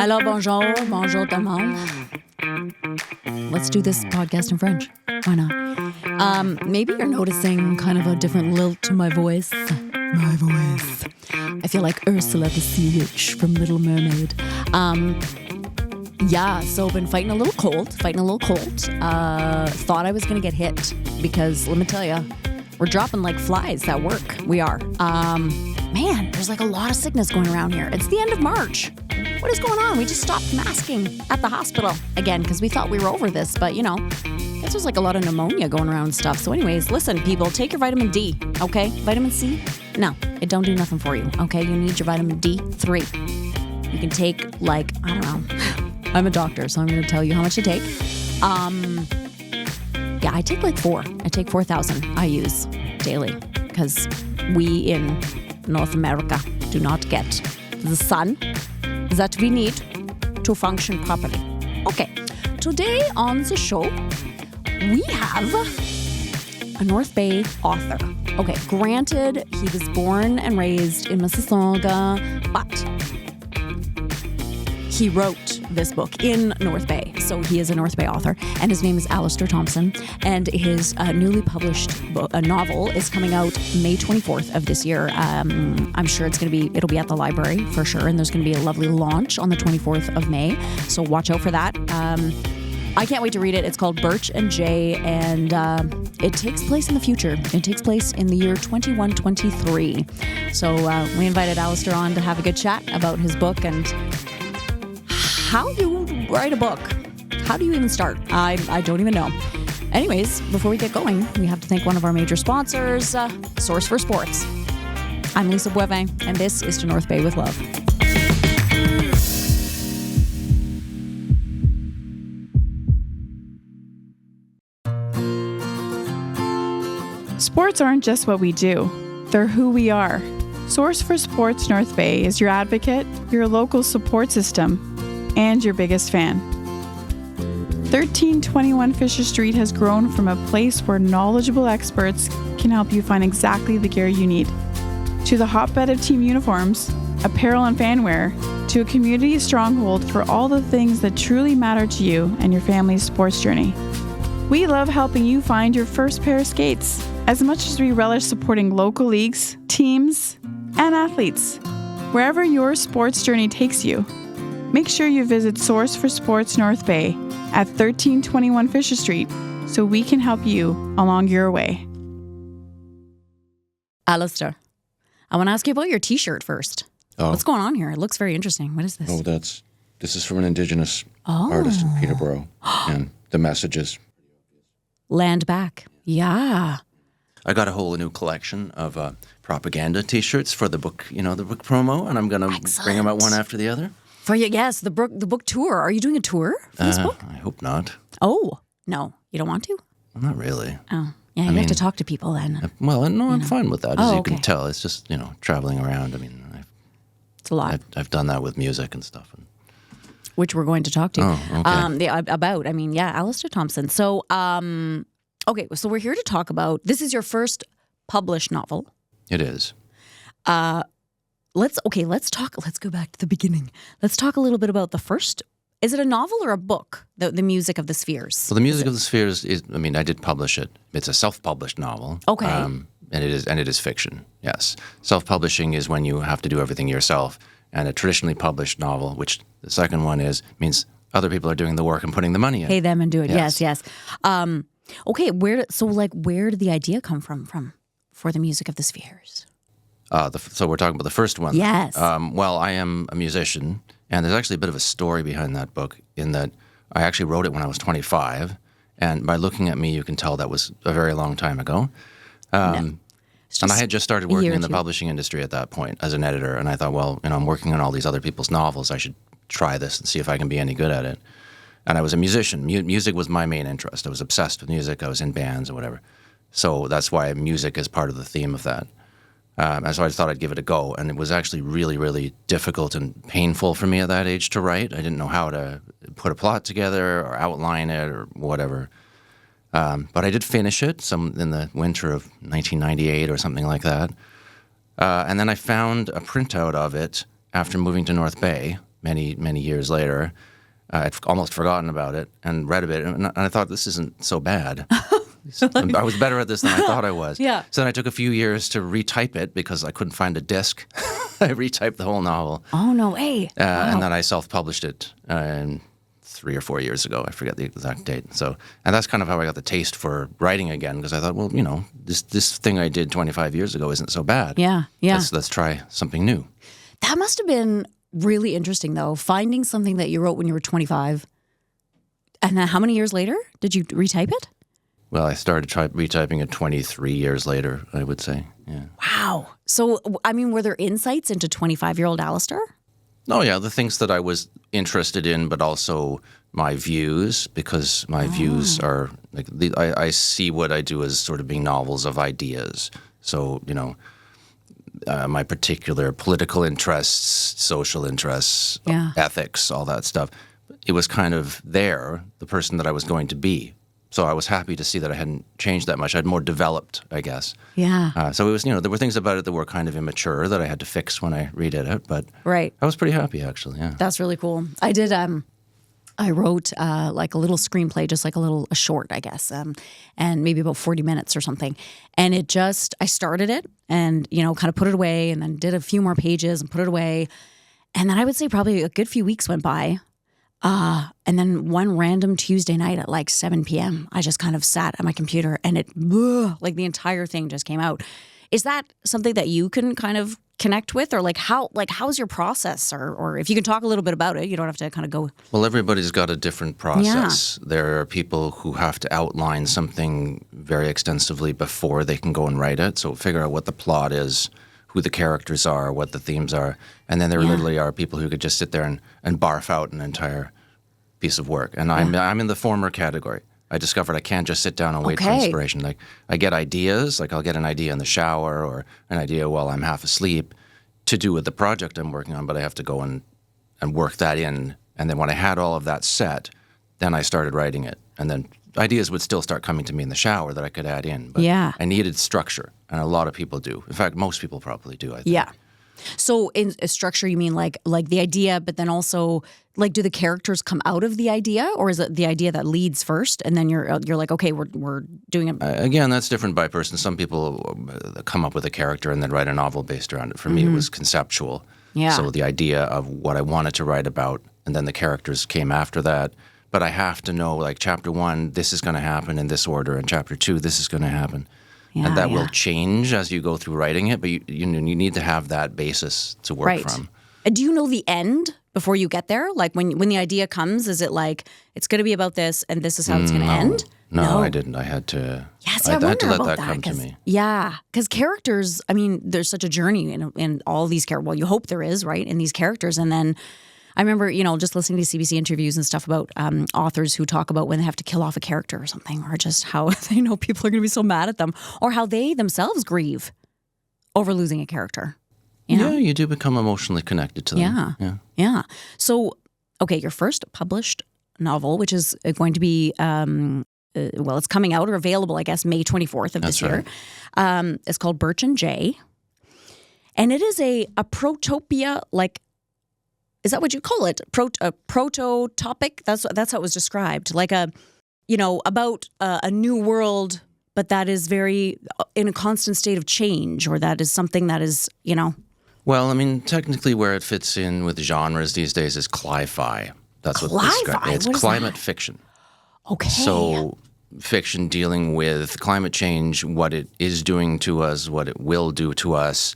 Alors, bonjour tout le monde. Let's do this podcast in French. Why not? Maybe you're noticing kind of a different lilt to my voice. My voice. I feel like Ursula the Sea Witch from Little Mermaid. So been fighting a little cold. Thought I was going to get hit because, let me tell you, we're dropping like flies at work. We are. Man, there's like a lot of sickness going around here. It's the end of March. What is going on? We just stopped masking at the hospital again because we thought we were over this. But, this was like a lot of pneumonia going around and stuff. So anyways, listen, people, take your vitamin D, okay? Vitamin C? No, it don't do nothing for you, okay? You need your vitamin D3. You can take I don't know. I'm a doctor, so I'm going to tell you how much to take. I take like 4. I take 4,000 IUs daily because we in North America do not get the sun that we need to function properly. Okay, today on the show, we have a North Bay author. Okay, granted, he was born and raised in Mississauga, but he wrote this book in North Bay. So he is a North Bay author, and his name is Allister Thompson. And his newly published novel is coming out May 24th of this year. I'm sure it'll be at the library for sure. And there's going to be a lovely launch on the 24th of May. So watch out for that. I can't wait to read it. It's called Birch and Jay, and it takes place in the future. It takes place in the year 2123. So we invited Allister on to have a good chat about his book and how you write a book. How do you even start? I don't even know. Anyways, before we get going, we have to thank one of our major sponsors, Source for Sports. I'm Lisa Bueve, and this is To North Bay with Love. Sports aren't just what we do, they're who we are. Source for Sports North Bay is your advocate, your local support system, and your biggest fan. 1321 Fisher Street has grown from a place where knowledgeable experts can help you find exactly the gear you need, to the hotbed of team uniforms, apparel and fanwear, to a community stronghold for all the things that truly matter to you and your family's sports journey. We love helping you find your first pair of skates, as much as we relish supporting local leagues, teams, and athletes. Wherever your sports journey takes you, make sure you visit Source for Sports North Bay at 1321 Fisher Street so we can help you along your way. Allister, I want to ask you about your T-shirt first. Oh. What's going on here? It looks very interesting. What is this? Oh, this is from an Indigenous artist in Peterborough, and the message is Land back. Yeah. I got a whole new collection of propaganda T-shirts for the book, the book promo, and I'm going to bring them out one after the other. For you, yes, the book tour. Are you doing a tour for this book? I hope not. Oh, no. You don't want to? Well, not really. Oh, yeah, you have to talk to people then. I'm fine with that, as you can tell. It's just, traveling around. I mean, it's a lot. I've done that with music and stuff. Which we're going to talk to. Oh, okay. Allister Thompson. So, so we're here to talk about, this is your first published novel. It is. Let's go back to the beginning. Let's talk a little bit about the first. Is it a novel or a book? The Music of the Spheres. Well, the Music of the Spheres is. I did publish it. It's a self-published novel. Okay. And it is fiction. Yes. Self-publishing is when you have to do everything yourself, and a traditionally published novel, which the second one means other people are doing the work and putting the money in. Pay them and do it. Yes. Okay. Where did the idea come from for the Music of the Spheres? So we're talking about the first one. Yes. Well, I am a musician, and there's actually a bit of a story behind that book in that I actually wrote it when I was 25, and by looking at me, you can tell that was a very long time ago. And I had just started working in the publishing industry at that point as an editor, and I thought, well, I'm working on all these other people's novels. I should try this and see if I can be any good at it. And I was a musician. Music was my main interest. I was obsessed with music. I was in bands or whatever. So that's why music is part of the theme of that. And so I thought I'd give it a go. And it was actually really, really difficult and painful for me at that age to write. I didn't know how to put a plot together or outline it or whatever. But I did finish it in the winter of 1998 or something like that. And then I found a printout of it after moving to North Bay many years later. I'd almost forgotten about it and read a bit, and I thought, this isn't so bad. I was better at this than I thought I was. Yeah. So then I took a few years to retype it because I couldn't find a disc. I retyped the whole novel. Oh, no way. Wow. And then I self-published it 3 or 4 years ago. I forget the exact date. So, and that's kind of how I got the taste for writing again, because I thought, well, this thing I did 25 years ago isn't so bad. Yeah. Let's try something new. That must have been really interesting, though, finding something that you wrote when you were 25. And then how many years later did you retype it? Well, I started retyping it 23 years later, I would say. Yeah. Wow. So, I mean, were there insights into 25-year-old Allister? Oh, yeah, the things that I was interested in, but also my views, because my views are, like, I see what I do as sort of being novels of ideas. So, my particular political interests, social interests, ethics, all that stuff. It was kind of the person that I was going to be. So I was happy to see that I hadn't changed that much. I'd more developed, I guess. Yeah. So it was, there were things about it that were kind of immature that I had to fix when I redid it. But right. I was pretty happy, actually, yeah. That's really cool. I did, I wrote like a little screenplay, just like a short, I guess, and maybe about 40 minutes or something. And I started it and, kind of put it away and then did a few more pages and put it away. And then I would say probably a good few weeks went by. And then one random Tuesday night at like 7 p.m., I just kind of sat at my computer and like the entire thing just came out. Is that something that you can kind of connect with, or how's your process, or if you can talk a little bit about it, you don't have to kind of go. Well, everybody's got a different process. Yeah. There are people who have to outline something very extensively before they can go and write it. So figure out what the plot is, who the characters are, what the themes are. And then there literally are people who could just sit there and barf out an entire piece of work. And I'm in the former category. I discovered I can't just sit down and wait for inspiration. Like, I get ideas, like I'll get an idea in the shower or an idea while I'm half asleep to do with the project I'm working on, but I have to go and work that in. And then when I had all of that set, then I started writing it. And then ideas would still start coming to me in the shower that I could add in. But I needed structure, and a lot of people do. In fact, most people probably do, I think. Yeah. So in a structure, you mean like the idea, but then also like, do the characters come out of the idea, or is it the idea that leads first, and then you're like, okay, we're doing it? Again, that's different by person. Some people come up with a character and then write a novel based around it. For me, it was conceptual. Yeah. So the idea of what I wanted to write about, and then the characters came after that. But I have to know, like, chapter 1, this is going to happen in this order, and chapter 2, this is going to happen. Yeah, and that will change as you go through writing it, but you need to have that basis to work from. And do you know the end before you get there? Like, when the idea comes, is it like, it's going to be about this, and this is how it's going to end? No, I didn't. I had to. Yes, I had to let about that come to me. Yeah, because characters. I mean, there's such a journey in all these characters. Well, you hope there is, right, in these characters, and then. I remember, just listening to CBC interviews and stuff about authors who talk about when they have to kill off a character or something, or just how they know people are going to be so mad at them, or how they themselves grieve over losing a character. Yeah, you do become emotionally connected to them. Yeah. So, okay, your first published novel, which is going to be, it's coming out or available, I guess, May 24th of this year. It's called Birch and Jay. And it is a protopia, like, is that what you call it? A proto-topic? That's how it was described. Like about a new world, but that is very in a constant state of change, or that is something that is, Well, I mean, technically where it fits in with genres these days is cli-fi. That's what it's climate fiction. Okay. So fiction dealing with climate change, what it is doing to us, what it will do to us.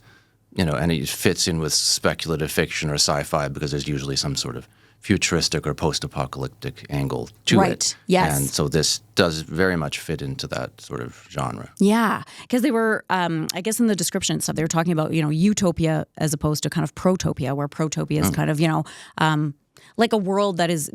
And it fits in with speculative fiction or sci-fi because there's usually some sort of futuristic or post-apocalyptic angle to it. Right, yes. And so this does very much fit into that sort of genre. Yeah, because they were, I guess in the description and stuff, they were talking about, utopia as opposed to kind of protopia, where protopia is kind of, like a world that is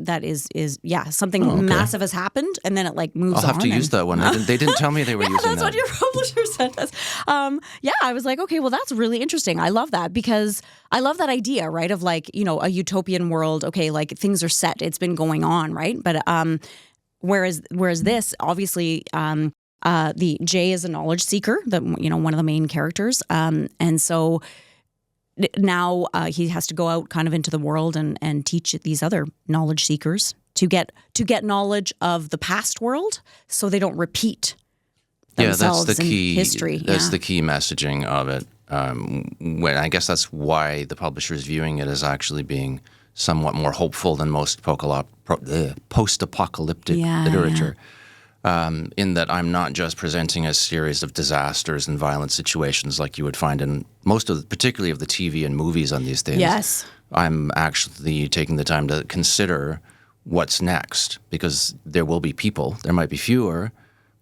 something massive has happened, and then it like moves on. I'll have to use that one. They didn't tell me they were using that. That's what your publisher sent us. I was like, okay, well, that's really interesting. I love that because I love that idea, right, of like, a utopian world. Okay, like things are set. It's been going on, right? But whereas this, obviously, the Jay is a knowledge seeker, one of the main characters, and so. now he has to go out kind of into the world and teach these other knowledge seekers to get knowledge of the past world so they don't repeat themselves that's the key in history. That's the key messaging of it. When I guess that's why the publisher is viewing it as actually being somewhat more hopeful than most post-apocalyptic literature. In that I'm not just presenting a series of disasters and violent situations like you would find in particularly of the TV and movies on these things. Yes. I'm actually taking the time to consider what's next, because there will be people, there might be fewer.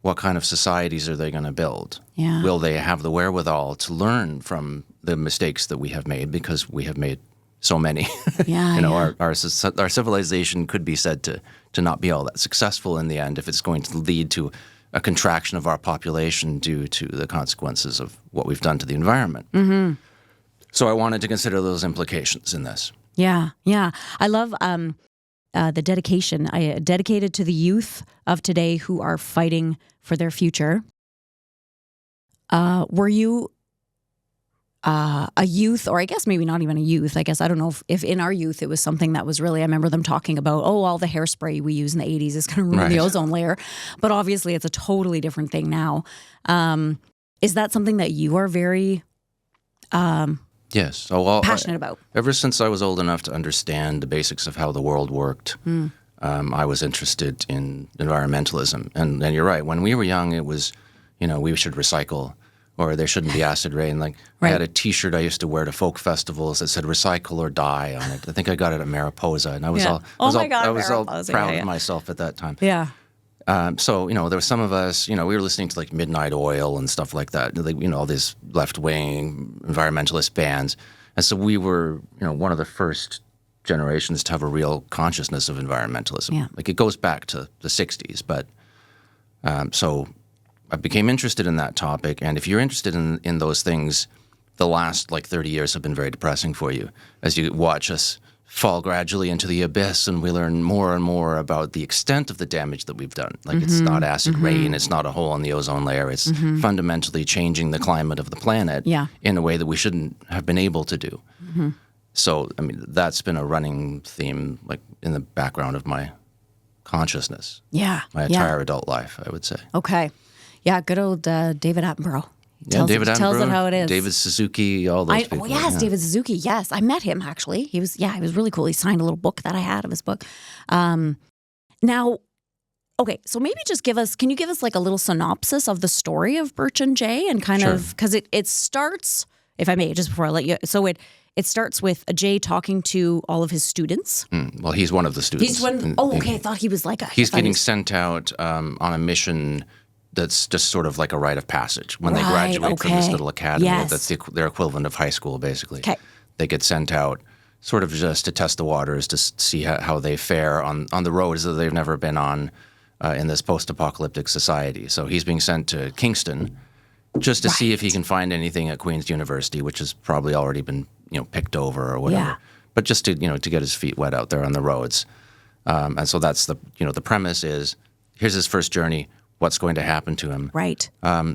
What kind of societies are they going to build? Yeah. Will they have the wherewithal to learn from the mistakes that we have made, because we have made so many? Our civilization could be said to not be all that successful in the end if it's going to lead to a contraction of our population due to the consequences of what we've done to the environment. Mm-hmm. So I wanted to consider those implications in this. Yeah. I love the dedication. I dedicated to the youth of today who are fighting for their future. Were you a youth, or I guess maybe not even a youth? I guess I don't know if in our youth it was something that was really, I remember them talking about, all the hairspray we use in the 80s is going to ruin the ozone layer. But obviously it's a totally different thing now. Is that something that you are very Yes. passionate about? Ever since I was old enough to understand the basics of how the world worked, I was interested in environmentalism. And you're right. When we were young, it was, we should recycle, or there shouldn't be acid rain. Like, I had a T-shirt I used to wear to folk festivals that said "Recycle or Die" on it. I think I got it at Mariposa, and I was all proud of myself at that time. Yeah. So, there were some of us, we were listening to like Midnight Oil and stuff like that, all these left-wing environmentalist bands. And so we were, one of the first generations to have a real consciousness of environmentalism. Yeah. Like, it goes back to the 60s. But so I became interested in that topic. And if you're interested in those things, the last 30 years have been very depressing for you as you watch us fall gradually into the abyss, and we learn more and more about the extent of the damage that we've done. Like, it's not acid rain, it's not a hole in the ozone layer, it's fundamentally changing the climate of the planet in a way that we shouldn't have been able to do. So, that's been a running theme, in the background of my consciousness. My entire adult life, I would say. Okay. Yeah, good old David Attenborough. David Attenborough, tells it how it is. David Suzuki, all those people. Oh, yes, David Suzuki. Yes, I met him actually. He was really cool. He signed a little book that I had of his book. Now, okay, so maybe just can you give us a little synopsis of the story of Birch and Jay, and kind of, because it starts, if I may, just before I let you. So it starts with Jay talking to all of his students. Well, he's one of the students. He's one. Okay. I thought he was He's getting sent out on a mission. That's just sort of like a rite of passage. When they graduate from this little academy, that's their equivalent of high school, basically. Okay. They get sent out sort of just to test the waters, to see how they fare on the roads that they've never been on in this post-apocalyptic society. So he's being sent to Kingston just to see if he can find anything at Queen's University, which has probably already been picked over or whatever. Yeah. But just to get his feet wet out there on the roads. And so that's the premise is, here's his first journey. What's going to happen to him. Right.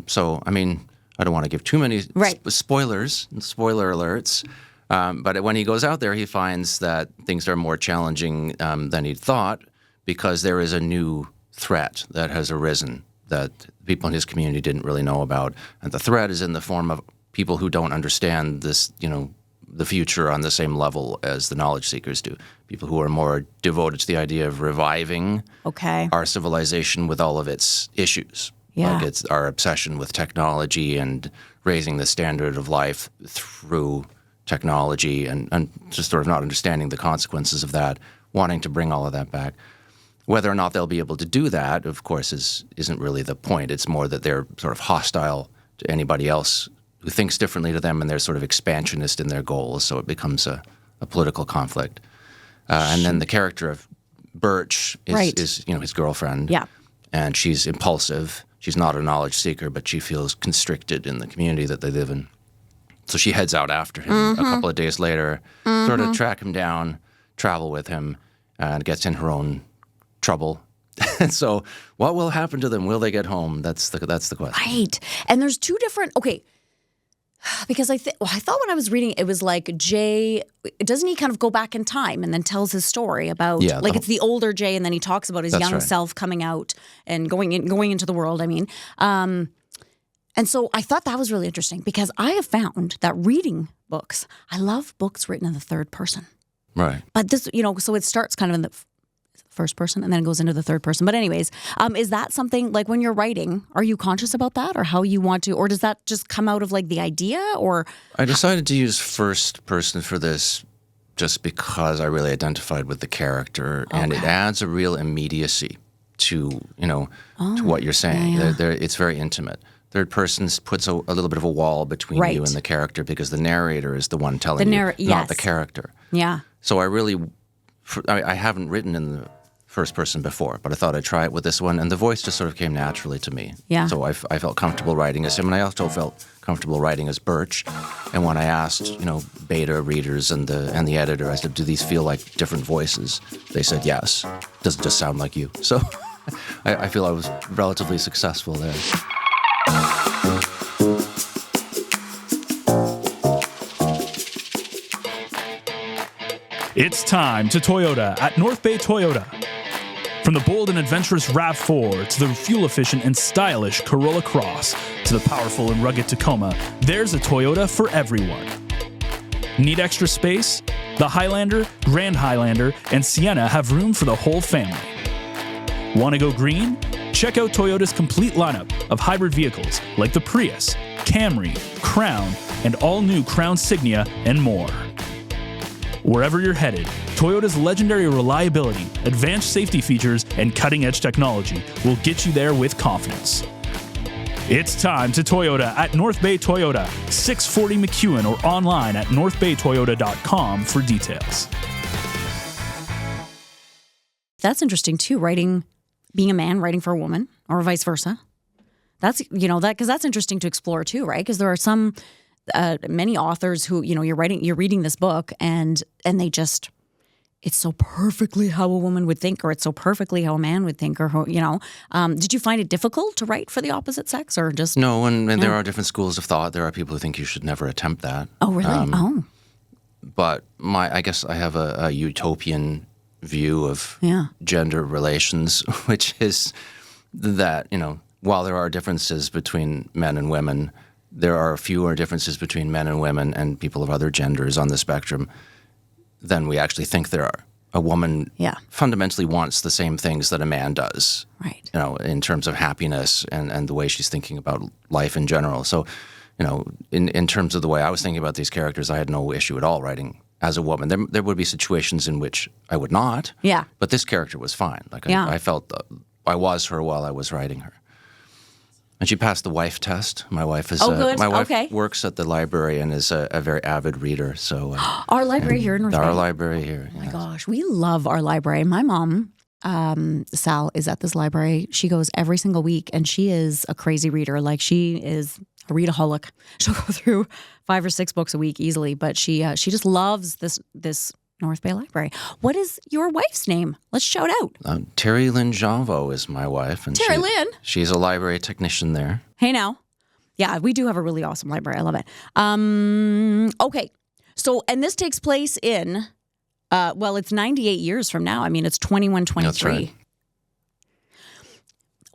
So, I don't want to give too many spoilers and spoiler alerts, but when he goes out there, he finds that things are more challenging than he'd thought, because there is a new threat that has arisen that people in his community didn't really know about. And the threat is in the form of people who don't understand this, the future on the same level as the knowledge seekers do. People who are more devoted to the idea of reviving our civilization with all of its issues. Yeah. Like, it's our obsession with technology and raising the standard of life through technology, and just sort of not understanding the consequences of that, wanting to bring all of that back. Whether or not they'll be able to do that, of course, isn't really the point. It's more that they're sort of hostile to anybody else who thinks differently to them, and they're sort of expansionist in their goals, so it becomes a political conflict. And then the character of Birch is his girlfriend. Yeah. And she's impulsive. She's not a knowledge seeker, but she feels constricted in the community that they live in. So she heads out after him a couple of days later, sort of track him down, travel with him, and gets in her own trouble. And so what will happen to them? Will they get home? That's the question. Right. And there's two different, Because I thought when I was reading, it was like Jay, doesn't he kind of go back in time and then tells his story about, it's the older Jay, and then he talks about his young self coming out and going into the world, I mean. And so I thought that was really interesting because I have found that reading books, I love books written in the third person. Right. But this, so it starts kind of in the first person and then it goes into the third person. But anyways, is that something, like when you're writing, are you conscious about that or how you want to, or does that just come out of like the idea or? I decided to use first person for this just because I really identified with the character and it adds a real immediacy to, to what you're saying. Yeah. It's very intimate. Third person puts a little bit of a wall between you and the character because the narrator is the one telling you, not the character. Yeah. So I haven't written in the first person before, but I thought I'd try it with this one, and the voice just sort of came naturally to me. Yeah. So I felt comfortable writing as him, and I also felt comfortable writing as Birch. And when I asked, beta readers and the editor, I said, "Do these feel like different voices?" They said, "Yes. Doesn't just sound like you." So I feel I was relatively successful there. It's time to Toyota at North Bay Toyota. From the bold and adventurous RAV4 to the fuel-efficient and stylish Corolla Cross to the powerful and rugged Tacoma, there's a Toyota for everyone. Need extra space? The Highlander, Grand Highlander, and Sienna have room for the whole family. Want to go green? Check out Toyota's complete lineup of hybrid vehicles like the Prius, Camry, Crown, and all-new Crown Signia, and more. Wherever you're headed, Toyota's legendary reliability, advanced safety features, and cutting-edge technology will get you there with confidence. It's time to Toyota at North Bay Toyota, 640 McEwen, or online at northbaytoyota.com for details. That's interesting too, being a man writing for a woman or vice versa. That's, because that's interesting to explore too, right? Because there are some many authors who, you're reading this book and they just, it's so perfectly how a woman would think, or it's so perfectly how a man would think, or did you find it difficult to write for the opposite sex, or just? No, and there are different schools of thought. There are people who think you should never attempt that. Oh, really? But I guess I have a utopian view of gender relations, which is that, while there are differences between men and women, there are fewer differences between men and women and people of other genders on the spectrum than we actually think there are. A woman fundamentally wants the same things that a man does, right? In terms of happiness and the way she's thinking about life in general. So, in terms of the way I was thinking about these characters, I had no issue at all writing as a woman. There would be situations in which I would not. Yeah. But this character was fine. I felt I was her while I was writing her. And she passed the wife test. My wife is works at the library and is a very avid reader. So our library here in North Bay. Our library here. Oh my gosh, we love our library. My mom, Sal, is at this library. She goes every single week, and she is a crazy reader. Like, she is a readaholic. She'll go through 5 or 6 books a week easily. But she just loves this North Bay Library. What is your wife's name? Let's shout out. Terry Lynn Janvo is my wife. And Terry Lynn? She's a library technician there. Hey now. Yeah, we do have a really awesome library. I love it. Okay. So, and this takes place in, it's 98 years from now. I mean, it's 2123. That's right.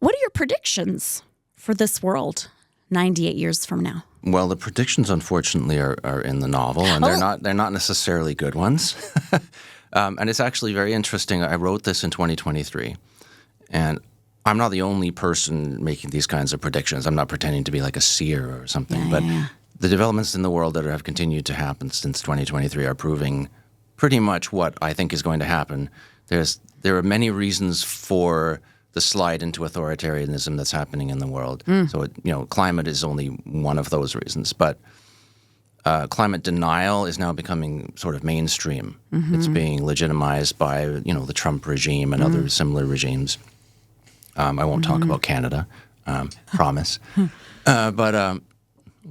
What are your predictions for this world 98 years from now? Well, the predictions, unfortunately, are in the novel, and they're not necessarily good ones. And it's actually very interesting. I wrote this in 2023, and I'm not the only person making these kinds of predictions. I'm not pretending to be like a seer or something, but the developments in the world that have continued to happen since 2023 are proving pretty much what I think is going to happen. There are many reasons for the slide into authoritarianism that's happening in the world. So, climate is only one of those reasons. But climate denial is now becoming sort of mainstream. Mm-hmm. It's being legitimized by, the Trump regime and other similar regimes. I won't talk about Canada, promise. But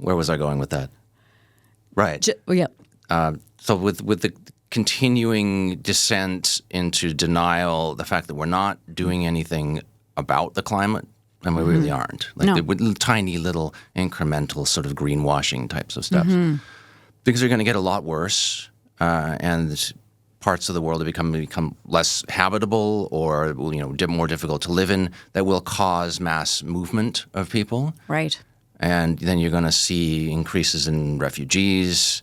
where was I going with that? Right. So with the continuing descent into denial, the fact that we're not doing anything about the climate and we really aren't. Like No. the tiny little incremental sort of greenwashing types of steps. Because they're going to get a lot worse, and parts of the world have become less habitable or more difficult to live in that will cause mass movement of people. Right. And then you're going to see increases in refugees.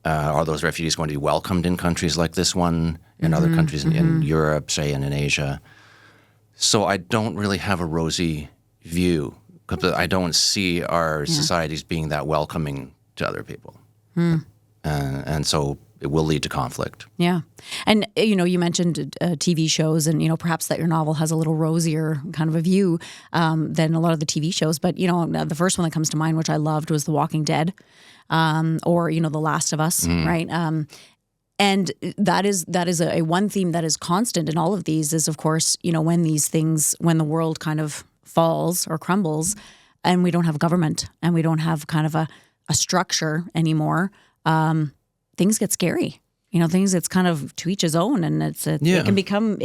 Are those refugees going to be welcomed in countries like this one, in other countries in Europe, say, and in Asia? So I don't really have a rosy view, because I don't see our societies being that welcoming to other people. And so it will lead to conflict. Yeah. And, you mentioned TV shows and, perhaps that your novel has a little rosier kind of a view than a lot of the TV shows. But, the first one that comes to mind, which I loved, was The Walking Dead or, The Last of Us, right? And that is a one theme that is constant in all of these is, of course, when the world kind of falls or crumbles and we don't have government and we don't have kind of a structure anymore, things get scary. It's kind of to each his own, and it can become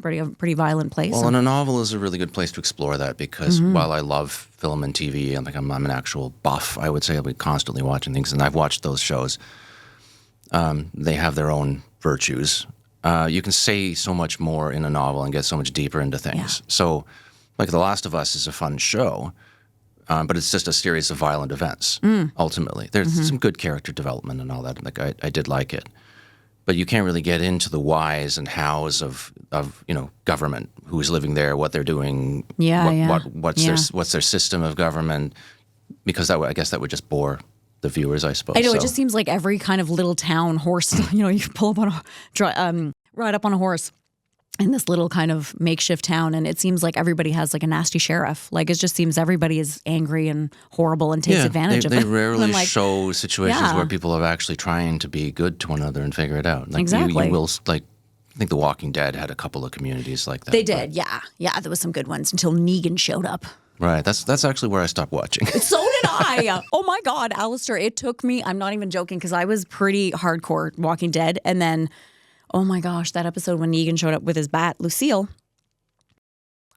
pretty violent place. Well, and a novel is a really good place to explore that because while I love film and TV, and I'm an actual buff, I would say I'll be constantly watching things, and I've watched those shows. They have their own virtues. You can say so much more in a novel and get so much deeper into things. Yeah. So, like The Last of Us is a fun show. But it's just a series of violent events, ultimately. There's some good character development and all that. Like I did like it. But you can't really get into the whys and hows of government, who's living there, what they're doing, what's their system of government, because I guess that would just bore the viewers, I suppose. I know, it just seems like every kind of little town horse, you pull up on ride up on a horse in this little kind of makeshift town, and it seems like everybody has like a nasty sheriff. Like it just seems everybody is angry and horrible and takes advantage of it. They rarely show situations where people are actually trying to be good to one another and figure it out. Like exactly. You will, like, I think The Walking Dead had a couple of communities like that. They did, yeah. There was some good ones until Negan showed up. Right. That's actually where I stopped watching. So did I. Oh my God, Allister, it took me, I'm not even joking, because I was pretty hardcore Walking Dead, and then oh my gosh, that episode when Negan showed up with his bat, Lucille.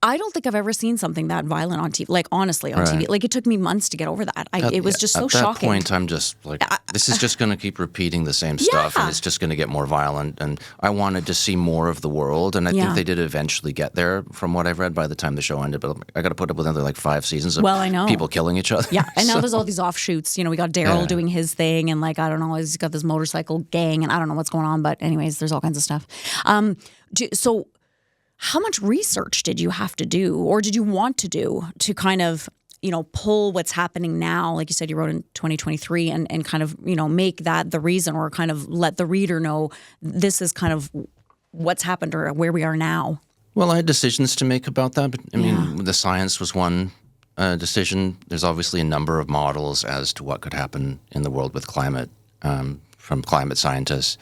I don't think I've ever seen something that violent on TV. Like, honestly, on TV. Like, it took me months to get over that. It was just so shocking. At that point, I'm just like, this is just going to keep repeating the same stuff, and it's just going to get more violent. And I wanted to see more of the world, and I think they did eventually get there from what I've read by the time the show ended. But I got to put up with another, 5 seasons of people killing each other. Yeah, and now there's all these offshoots. We got Daryl doing his thing, and, I don't know, he's got this motorcycle gang, and I don't know what's going on. But anyways, there's all kinds of stuff. So how much research did you have to do, or did you want to do, to kind of, pull what's happening now? Like you said, you wrote in 2023 and kind of, make that the reason, or kind of let the reader know this is kind of what's happened or where we are now. Well, I had decisions to make about that. But I mean, the science was one decision. There's obviously a number of models as to what could happen in the world with climate from climate scientists.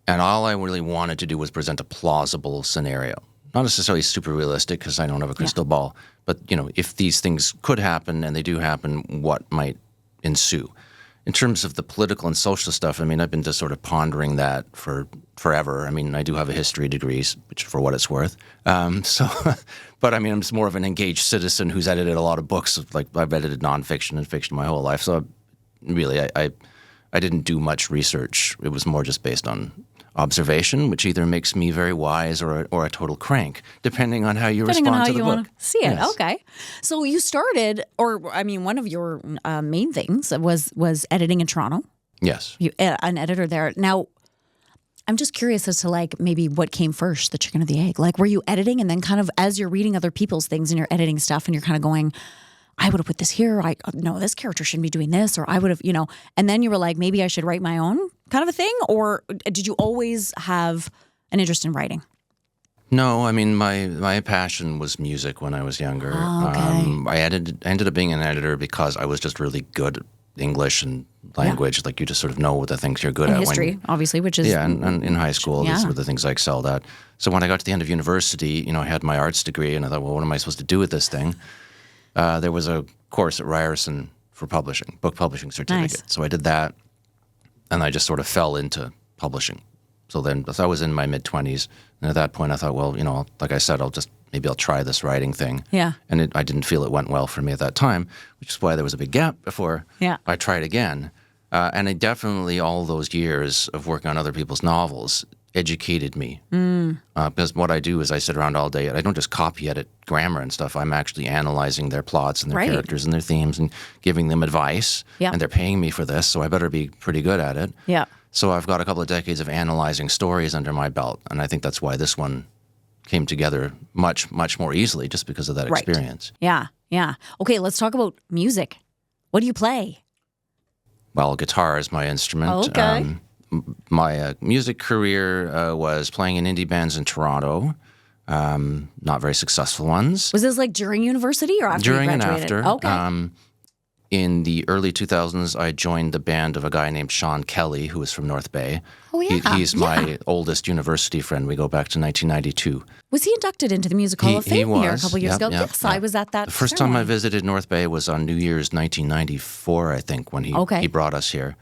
And all I really wanted to do was present a plausible scenario. Not necessarily super realistic, because I don't have a crystal ball, but, if these things could happen and they do happen, what might ensue? In terms of the political and social stuff, I've been just sort of pondering that for forever. I do have a history degree, which for what it's worth. But I'm just more of an engaged citizen who's edited a lot of books. Like, I've edited nonfiction and fiction my whole life. So really, I didn't do much research. It was more just based on observation, which either makes me very wise or a total crank, depending on how you respond to the book. Want to see it. Yes. Okay. So you started, one of your main things was editing in Toronto. Yes. You an editor there. Now, I'm just curious as to maybe what came first, the chicken or the egg. Were you editing, and then kind of as you're reading other people's things and you're editing stuff and you're kind of going, I would have put this here. No, this character shouldn't be doing this, or I would have, and then you were like, maybe I should write my own kind of a thing? Or did you always have an interest in writing? No, my passion was music when I was younger. Oh, okay. I ended up being an editor because I was just really good at English and language. Like, you just sort of know the things you're good and at. History, obviously, which is... Yeah, and in high school, these were the things I excelled at. So when I got to the end of university, I had my arts degree, and I thought, well, what am I supposed to do with this thing? There was a course at Ryerson for publishing, book publishing certificate. Nice. So I did that, and I just sort of fell into publishing. So I was in my mid-20s, and at that point I thought, well, like I said, maybe I'll try this writing thing. Yeah. And I didn't feel it went well for me at that time, which is why there was a big gap before I tried again. And it definitely, all those years of working on other people's novels educated me. Because what I do is I sit around all day. I don't just copy edit grammar and stuff. I'm actually analyzing their plots and their characters and their themes and giving them advice. Yeah. And they're paying me for this, so I better be pretty good at it. Yeah. So I've got a couple of decades of analyzing stories under my belt. And I think that's why this one came together much, much more easily, just because of that experience. Yeah. Yeah. Okay, let's talk about music. What do you play? Well, guitar is my instrument. Oh, okay. My music career was playing in indie bands in Toronto, not very successful ones. Was this like during university or after During you and graduated? after. Okay. In the early 2000s, I joined the band of a guy named Sean Kelly, who was from North Bay. Oh, yeah. He's my oldest university friend. We go back to 1992. Was he inducted into the Music Hall of Fame here a couple years ago? Yep, Yes, I was at that The first time I visited North Bay was on New Year's 1994, I think, when he brought us here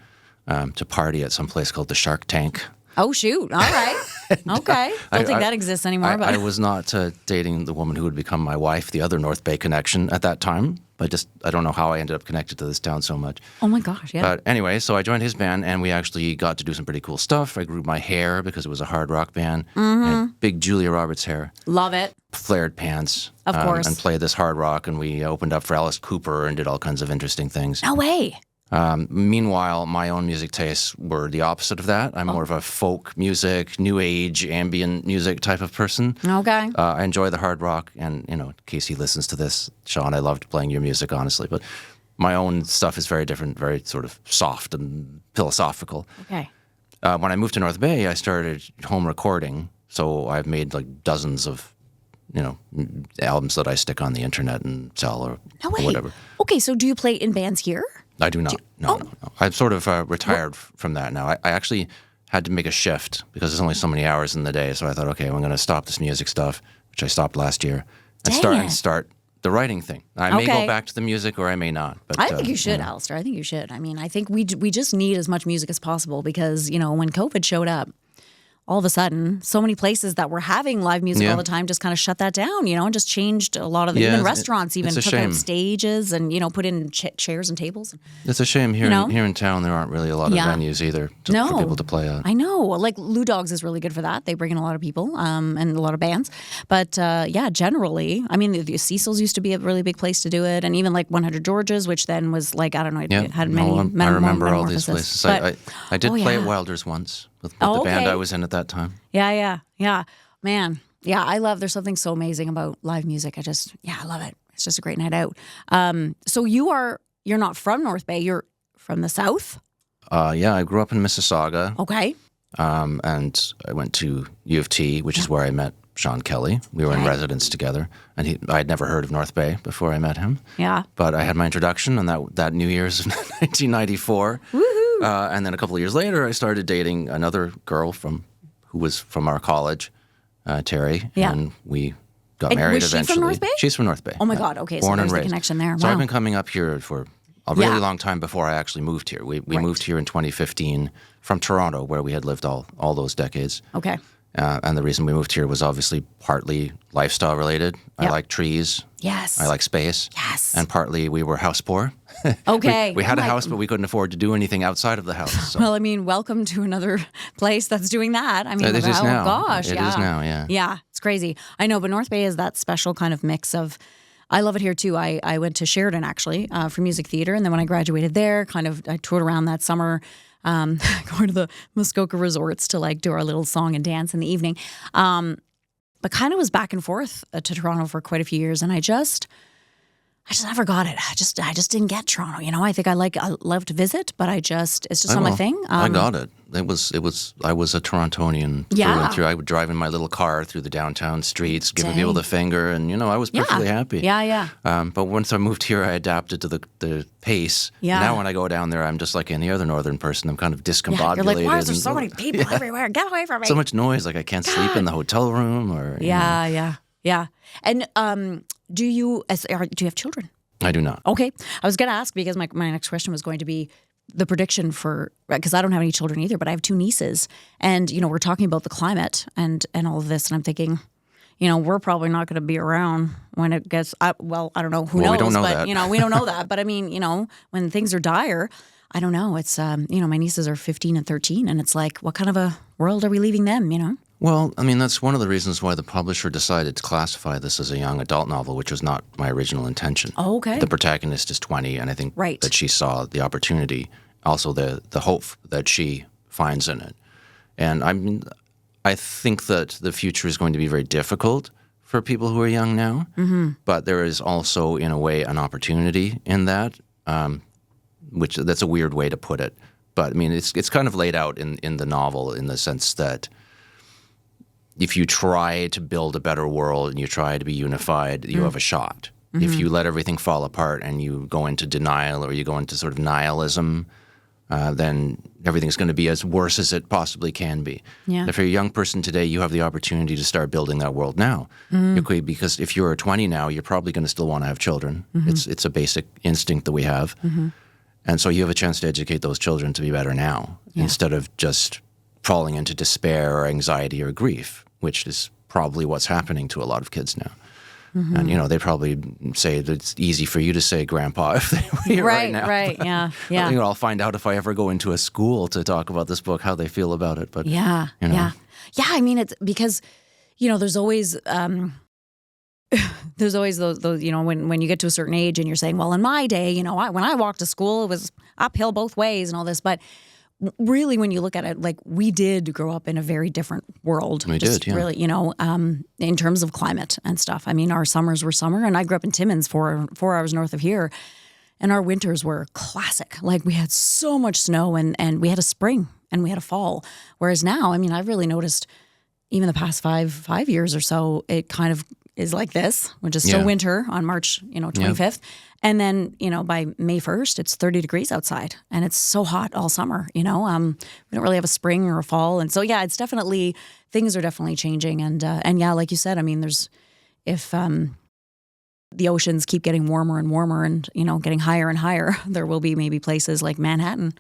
to party at some place called the Shark Tank. Oh, shoot. All right. Okay. Don't think that exists anymore. But I was not dating the woman who would become my wife, the other North Bay connection at that time. I don't know how I ended up connected to this town so much. Oh, my gosh, yeah. But anyway, so I joined his band, and we actually got to do some pretty cool stuff. I grew my hair because it was a hard rock band. And big Julia Roberts hair. Love it. Flared pants. Of course. And played this hard rock, and we opened up for Alice Cooper and did all kinds of interesting things. No way. Meanwhile, my own music tastes were the opposite of that. I'm more of a folk music, new age, ambient music type of person. Okay. I enjoy the hard rock, and in case he listens to this, Sean, I loved playing your music, honestly. But my own stuff is very different, very sort of soft and philosophical. Okay. When I moved to North Bay, I started home recording, so I've made like dozens of albums that I stick on the internet and sell or whatever. Okay, so do you play in bands here? I do not. No. I've sort of retired from that now. I actually had to make a shift because there's only so many hours in the day. So I thought, okay, I'm going to stop this music stuff, which I stopped last year, and start the writing thing. I may go back to the music or I may not. But I think you should, Allister. I think you should. I mean, I think we just need as much music as possible because, when COVID showed up, all of a sudden, so many places that were having live music all the time just kind of shut that down, and just changed a lot of the even restaurants even took out stages and, put in chairs and tables. It's a shame here in town there aren't really a lot of venues either for people to play at. I know. Like Lou Dogs is really good for that. They bring in a lot of people and a lot of bands. But generally, I mean, the Cecil's used to be a really big place to do it. And even like 100 George's, which then was like, I don't know, it had many I remember all these places. But, I did play at Wilder's once with the band I was in at that time. Yeah. Man. Yeah, I love, there's something so amazing about live music. I love it. It's just a great night out. So you're not from North Bay, you're from the South? I grew up in Mississauga. Okay. And I went to U of T, which is where I met Sean Kelly. We were in residence together, and I'd never heard of North Bay before I met him. Yeah. But I had my introduction on that New Year's of 1994. Woohoo! And then a couple of years later, I started dating another girl who was from our college, Terry, and we got married eventually. Was she from North Bay? She's from North Bay. Oh my God! Okay, born so there's and the raised. connection there. Wow. So I've been coming up here for a really long time before I actually moved here. We moved here in 2015 from Toronto, where we had lived all those decades. Okay. And the reason we moved here was obviously partly lifestyle related. I like trees. Yes. I like space. Yes. And partly we were house poor. Okay. we had a house, but we couldn't afford to do anything outside of the house. So. Well, I mean, welcome to another place that's doing that. I mean, it is now. Gosh, It is now, yeah. Yeah, it's crazy. I know, but North Bay is that special kind of mix of, I love it here too. I went to Sheridan actually for music theater. And then when I graduated there, I toured around that summer, going to the Muskoka resorts to like do our little song and dance in the evening. But kind of was back and forth to Toronto for quite a few years. And I just never got it. I just didn't get Toronto. I think I love to visit, but it's just not my thing. I got it. I was a Torontonian through and through. I would drive in my little car through the downtown streets, giving people the finger, and I was perfectly happy. Yeah. But once I moved here, I adapted to the pace. Yeah. Now when I go down there, I'm just like any other northern person. I'm kind of discombobulated. Yeah, you're like, why is there so many people everywhere? Get away from me! So much noise. Like I can't sleep in the hotel room, or Yeah. And do you have children? I do not. Okay. I was going to ask because my next question was going to be, the prediction for, because I don't have any children either, but I have 2 nieces, and we're talking about the climate and all of this, and I'm thinking, we're probably not going to be around when it gets. I don't know. Who knows? We don't know but that. We don't know that. But I mean, when things are dire, I don't know. It's my nieces are 15 and 13, and it's like, what kind of a world are we leaving them? Well, I mean, that's one of the reasons why the publisher decided to classify this as a young adult novel, which was not my original intention. Oh, okay. The protagonist is 20, and I think Right. that she saw the opportunity, also the hope that she finds in it. And I think that the future is going to be very difficult for people who are young now, but there is also, in a way, an opportunity in that, which that's a weird way to put it. But I mean, it's kind of laid out in the novel in the sense that if you try to build a better world and you try to be unified, you have a shot. If you let everything fall apart and you go into denial or you go into sort of nihilism, then everything's going to be as worse as it possibly can be. Yeah. If you're a young person today, you have the opportunity to start building that world now. Because if you're 20 now, you're probably going to still want to have children. It's a basic instinct that we have. And so you have a chance to educate those children to be better now instead of just falling into despair or anxiety or grief, which is probably what's happening to a lot of kids now. And, they probably say that it's easy for you to say, Grandpa, if they were here right now. Right, yeah. I'll find out if I ever go into a school to talk about this book, how they feel about it. But Yeah. I mean, it's because, there's always those when you get to a certain age and you're saying, well, in my day, when I walked to school, it was uphill both ways and all this. But really, when you look at it, like, we did grow up in a very different world. We did, yeah. Really, in terms of climate and stuff. I mean, our summers were summer, and I grew up in Timmins, 4 hours north of here, and our winters were classic. Like, we had so much snow, and we had a spring, and we had a fall. Whereas now, I mean, I've really noticed, even the past five years or so, it kind of is like this, which is still winter on March, 25th. And then, by May 1st, it's 30 degrees outside, and it's so hot all summer, we don't really have a spring or a fall. And so, it's definitely, things are definitely changing. And like you said, I mean, if the oceans keep getting warmer and warmer and, getting higher and higher, there will be maybe places like Manhattan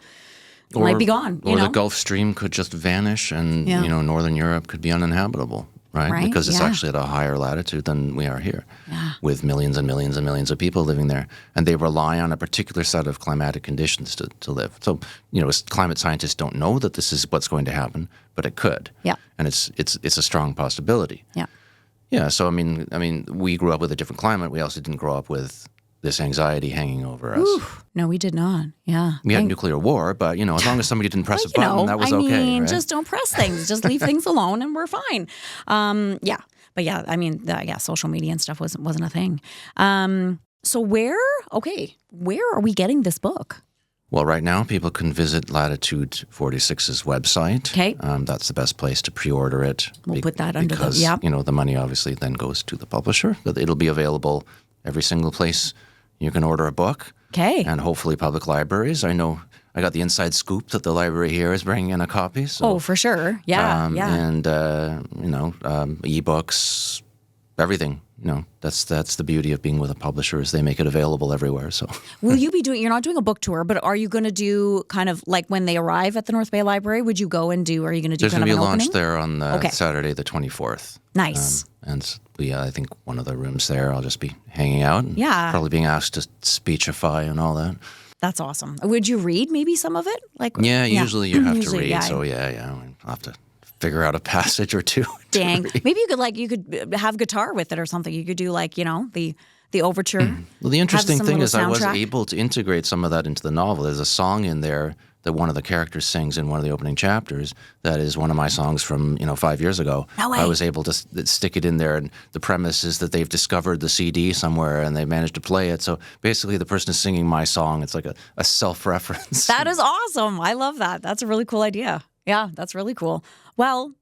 might be gone. Or the Gulf Stream could just vanish and, Northern Europe could be uninhabitable. Right? Because it's actually at a higher latitude than we are here, with millions and millions and millions of people living there. And they rely on a particular set of climatic conditions to live. So, climate scientists don't know that this is what's going to happen, but it could. Yeah. And it's a strong possibility. Yeah. Yeah. So, I mean, we grew up with a different climate. We also didn't grow up with this anxiety hanging over us. Ooh, no, we did not. Yeah. We had nuclear war, but, as long as somebody didn't press a button, that was okay, right? Just don't press things. Just leave things alone and we're fine. Yeah. But I mean, social media and stuff wasn't a thing. So where are we getting this book? Well, right now, people can visit Latitude 46's website. Okay. That's the best place to pre-order it. We'll put that under because, the money obviously then goes to the publisher. But it'll be available every single place you can order a book. Okay. And hopefully public libraries. I know I got the inside scoop that the library here is bringing in a copy. So, oh, for sure. Yeah. And, ebooks, everything. That's the beauty of being with a publisher is they make it available everywhere. So, will you be you're not doing a book tour, but are you going to do kind of like when they arrive at the North Bay Library, are you going to do There's kind of an opening? There's going to be a launch there on Saturday the 24th. Nice. And I think one of the rooms there, I'll just be hanging out. And probably being asked to speechify and all that. That's awesome. Would you read maybe some of it? Usually you have to read. Yeah. So I'll have to figure out a passage or two. Dang. Maybe you could have guitar with it or something. You could do the overture. Well, the interesting thing is I was able to integrate some of that into the novel. There's a song in there that one of the characters sings in one of the opening chapters that is one of my songs from 5 years ago. No way. I was able to stick it in there, and the premise is that they've discovered the CD somewhere and they managed to play it. So basically the person is singing my song. It's like a self-reference. That is awesome. I love that. That's a really cool idea. Yeah, that's really cool. Well,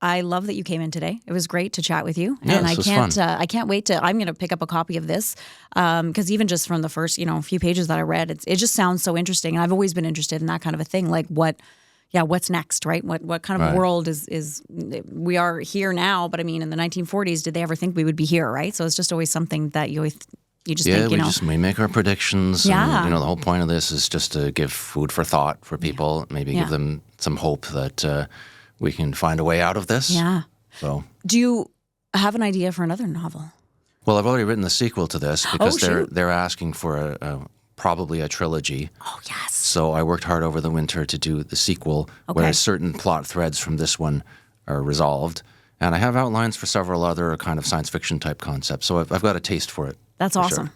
I love that you came in today. It was great to chat with you. Yeah, and this was fun. I can't wait I'm going to pick up a copy of this because even just from the first, few pages that I read, it just sounds so interesting. And I've always been interested in that kind of a thing. Like what's next, right? What kind of world is we are here now, but I mean, in the 1940s, did they ever think we would be here, right? So it's just always something that you always You just think, we make our predictions. Yeah. And, the whole point of this is just to give food for thought for people, maybe give them some hope that we can find a way out of this. Yeah. So, do you have an idea for another novel? Well, I've already written the sequel to this because shoot. they're asking for probably a trilogy. Oh, yes. So I worked hard over the winter to do the sequel, whereas certain plot threads from this one are resolved. And I have outlines for several other kind of science fiction type concepts. So I've got a taste for it. That's awesome.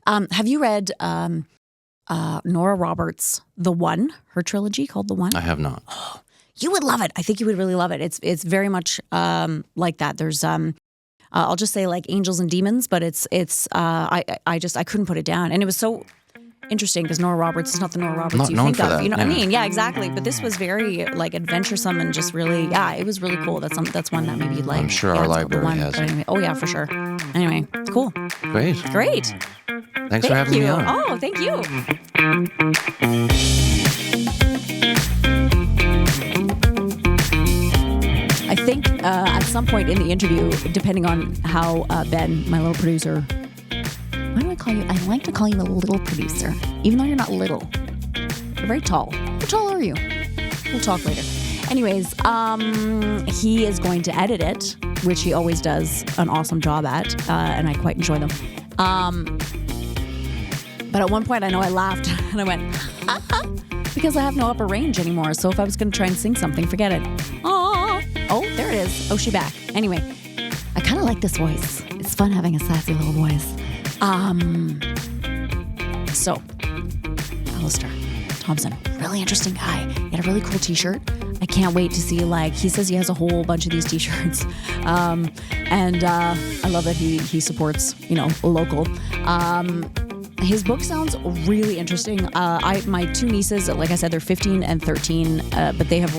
Sure. Have you read Nora Roberts' The One, her trilogy called The One? I have not. Oh, you would love it. I think you would really love it. It's very much like that. There's I'll just say like angels and demons, but I couldn't put it down, and it was so interesting because Nora Roberts is not the Nora Roberts not you known think for of. that, You know what I mean? Yeah, exactly. But this was very like adventuresome and just really, it was really cool. That's one that maybe you'd like. I'm sure our library has it. Anyway, oh yeah, for sure. Anyway, it's cool. Great. Thanks for having me on. Oh, thank you. I think at some point in the interview, depending on how Ben, my little producer, why do I call you? I like to call you a little producer, even though you're not little. You're very tall. How tall are you? We'll talk later. Anyways, he is going to edit it, which he always does an awesome job at, and I quite enjoy them. But at one point, I know I laughed, and I went, because I have no upper range anymore. So if I was going to try and sing something, forget it. Oh, there it is. Oh, she back. Anyway, I kind of like this voice. It's fun having a sassy little voice. So, Allister Thompson, really interesting guy. He had a really cool t-shirt. I can't wait to see, he says he has a whole bunch of these t-shirts. And I love that he supports, local. His book sounds really interesting. My two nieces, like I said, they're 15 and 13, but they have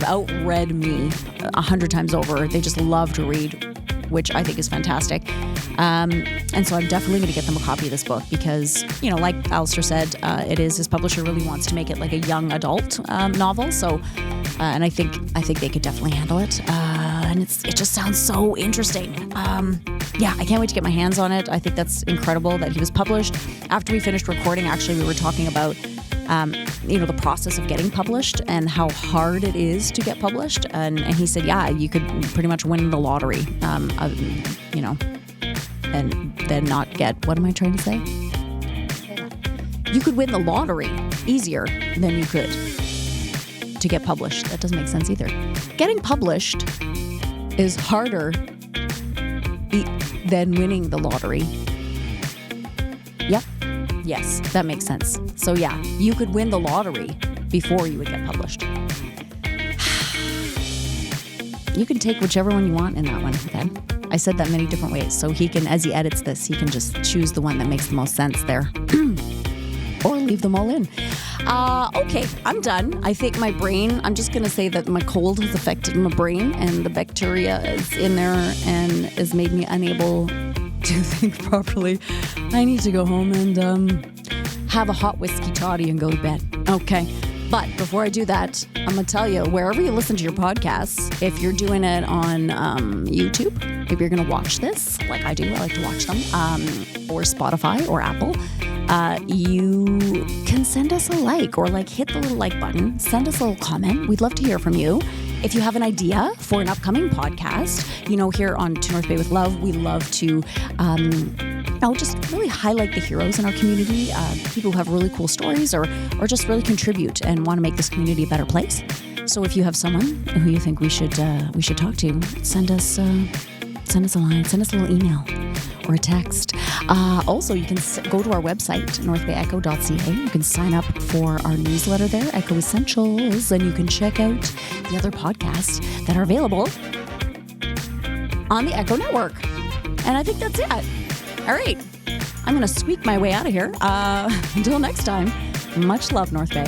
outread me 100 times over. They just love to read, which I think is fantastic. And so I'm definitely going to get them a copy of this book because, like Allister said, his publisher really wants to make it like a young adult novel. So, and I think they could definitely handle it. And it just sounds so interesting. I can't wait to get my hands on it. I think that's incredible that he was published. After we finished recording, actually, we were talking about, the process of getting published and how hard it is to get published. And he said, you could pretty much win the lottery, and then not get, what am I trying to say? You could win the lottery easier than you could to get published. That doesn't make sense either. Getting published is harder than winning the lottery. Yep. Yes, that makes sense. So you could win the lottery before you would get published. You can take whichever one you want in that one, Ben. I said that many different ways. So he can, as he edits this, he can just choose the one that makes the most sense there. Or leave them all in. Okay, I'm done. I think my brain, I'm just going to say that my cold has affected my brain and the bacteria is in there and has made me unable to think properly. I need to go home and have a hot whiskey toddy and go to bed. Okay. But before I do that, I'm going to tell you, wherever you listen to your podcasts, if you're doing it on YouTube, if you're going to watch this, like I do, I like to watch them, or Spotify or Apple, you can send us a like or hit the little like button, send us a little comment. We'd love to hear from you. If you have an idea for an upcoming podcast, here on To North Bay with Love, we love to just really highlight the heroes in our community, people who have really cool stories or just really contribute and want to make this community a better place. So if you have someone who you think we should talk to, send us a line, send us a little email or a text. Also, you can go to our website, northbayecho.ca. You can sign up for our newsletter there, Echo Essentials, and you can check out the other podcasts that are available on the Echo Network. And I think that's it. All right. I'm going to squeak my way out of here. Until next time, much love, North Bay.